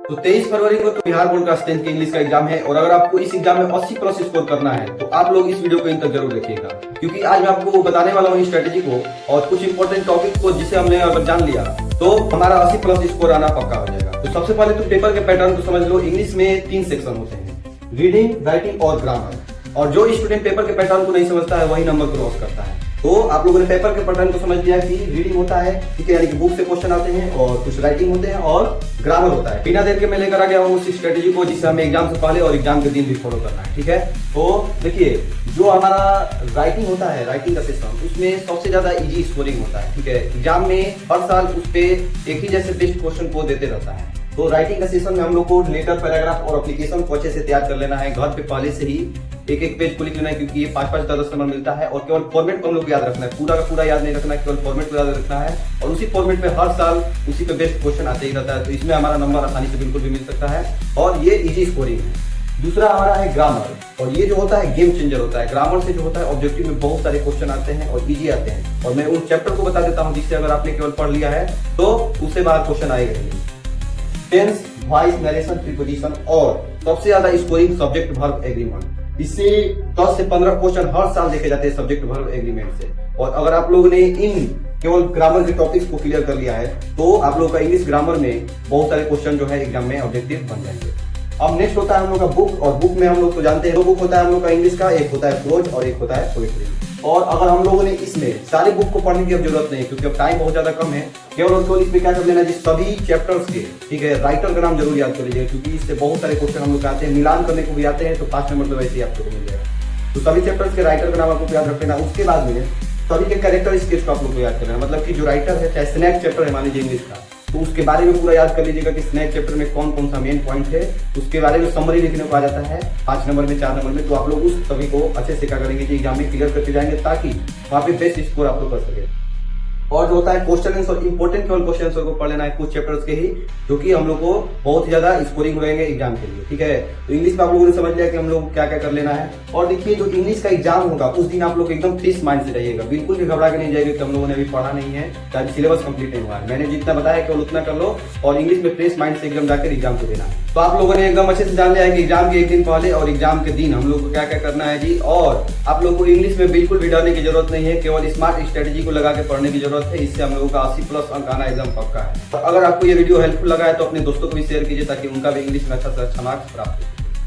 तो 23 फरवरी को तो बिहार बोर्ड का 10th के इंग्लिश का एग्जाम है और अगर आपको इस एग्जाम में 80+ स्कोर करना है तो आप लोग इस वीडियो को इन तक जरूर देखिएगा, क्योंकि आज मैं आपको बताने वाला हूँ स्ट्रेटेजी को और कुछ इंपॉर्टेंट टॉपिक को जिसे हमने अगर जान लिया तो हमारा 80+ स्कोर आना पक्का हो जाएगा। तो सबसे पहले तो पेपर के पैटर्न को समझ लो। इंग्लिश में 3 सेक्शन होते हैं, रीडिंग, राइटिंग और ग्रामर। और जो स्टूडेंट पेपर के पैटर्न को नहीं समझता है वही नंबर को लॉस करता है। तो आप लोगों ने पेपर के पैटर्न को समझ लिया कि रीडिंग होता है, ठीक है, यानी कि बुक से क्वेश्चन आते हैं और कुछ राइटिंग होते हैं और ग्रामर होता है। बिना देर के मैं लेकर आ गया हूँ उस स्ट्रेटेजी को जिसे हमें एग्जाम से पहले और एग्जाम के दिन भी फॉलो करना है, ठीक है। तो देखिए, जो हमारा राइटिंग होता है, राइटिंग का सिस्टम, उसमें सबसे ज्यादा इजी स्कोरिंग होता है, ठीक है। एग्जाम में हर साल उस पे एक ही जैसे बेस्ट क्वेश्चन को देते रहता है। तो राइटिंग का सेशन में हम लोग को लेटर, पैराग्राफ और एप्लीकेशन को अच्छे से तैयार कर लेना है। घर पे पहले से ही एक पेज को लिख लेना है, क्योंकि ये 5-5 10 नंबर मिलता है और केवल फॉर्मेट को हम लोग याद रखना है, पूरा का पूरा याद नहीं रखना है, केवल फॉर्मेट को याद रखना है और उसी फॉर्मेट में हर साल उसी पे बेस्ट क्वेश्चन आते ही रहता है। तो इसमें हमारा नंबर आसानी से बिल्कुल भी मिल सकता है और ये इजी स्कोरिंग है। दूसरा हमारा है ग्रामर, और ये जो होता है गेम चेंजर होता है। ग्रामर से जो होता है ऑब्जेक्टिव में बहुत सारे क्वेश्चन आते हैं और इजी आते हैं, और मैं उन चैप्टर को बता देता हूँ जिससे अगर आपने केवल पढ़ लिया है तो उससे बाहर क्वेश्चन आएगा नहीं। टेंस, वॉइस, नरेशन, प्रीपोजिशन और सबसे ज्यादा स्कोरिंग सब्जेक्ट वर्ब एग्रीमेंट। इससे 10 से 15 क्वेश्चन हर साल देखे जाते हैं सब्जेक्ट वर्ब एग्रीमेंट से। और अगर आप लोगों ने इन केवल ग्रामर के टॉपिक्स को क्लियर कर लिया है तो आप लोग का इंग्लिश ग्रामर में बहुत सारे क्वेश्चन जो है एग्जाम में ऑब्जेक्टिव बन जाएंगे। अब नेक्स्ट होता है हम लोग का बुक, और बुक में हम लोग तो जानते हैं 2 बुक होता है हम लोग का इंग्लिश का, एक होता है प्रोज और एक होता है पोएट्री। और अगर हम लोगों ने इसमें सारी बुक को पढ़ने की अब जरूरत नहीं, क्योंकि अब टाइम बहुत ज्यादा कम है। केवल और केवल इसमें क्या कर लेना है, सभी चैप्टर्स के, ठीक है, राइटर का नाम जरूर याद कर लीजिएगा, क्योंकि इससे बहुत सारे क्वेश्चन हम लोग आते हैं, मिलान करने को भी आते हैं, तो 5 नंबर तो वैसे ही आपको मिल जाएगा। तो सभी चैप्टर्स के राइटर का नाम आपको याद रख लेना। उसके बाद में सभी के कैरेक्टर स्केच को आप लोग को याद करना है, मतलब कि जो राइटर है, चाहे स्नैक चैप्टर है मान लीजिए इंग्लिश का, तो उसके बारे में पूरा याद कर लीजिएगा कि स्नैक चैप्टर में कौन कौन सा मेन पॉइंट है, उसके बारे में समरी लिखने को आ जाता है 5 नंबर में, 4 नंबर में। तो आप लोग उस सभी को अच्छे से क्या करेंगे कि एग्जाम में क्लियर करते जाएंगे, ताकि वहां पे बेस्ट स्कोर आप लोग कर सके। और जो होता है क्वेश्चन आंसर, इंपॉर्टेंट केवल क्वेश्चन आंसर को पढ़ लेना है कुछ चैप्टर्स के ही, जो कि हम लोग को बहुत ही ज्यादा स्कोरिंग रहेंगे एग्जाम के लिए, ठीक है। तो इंग्लिश में आप लोगों ने समझ लिया कि हम लोग क्या क्या कर लेना है। और देखिए, जो इंग्लिश का एग्जाम होगा उस दिन आप लोग एकदम फ्रेश माइंड से रहिएगा, बिल्कुल भी घबरा के नहीं जाएगा कि हम लोगों ने अभी पढ़ा नहीं है, चाहे सिलेबस कंप्लीट नहीं हुआ है। मैंने जितना बताया केवल उतना कर लो और इंग्लिश में फ्रेश माइंड से एकदम जाकर एग्जाम को देना है। तो आप लोगों ने एकदम अच्छे से जान लिया है कि एग्जाम के एक दिन पहले और एग्जाम के दिन हम लोग को क्या क्या करना है जी। और आप लोग को इंग्लिश में बिल्कुल भी डरने की जरूरत नहीं है, केवल स्मार्ट स्ट्रेटेजी को लगा के पढ़ने की जरूरत है। इससे हम लोगों का 80+ अंक आना एकदम पक्का है। और अगर आपको ये वीडियो हेल्पफुल लगा है तो अपने दोस्तों को भी शेयर कीजिए, ताकि उनका भी इंग्लिश में अच्छा से अच्छा मार्क्स प्राप्त हो।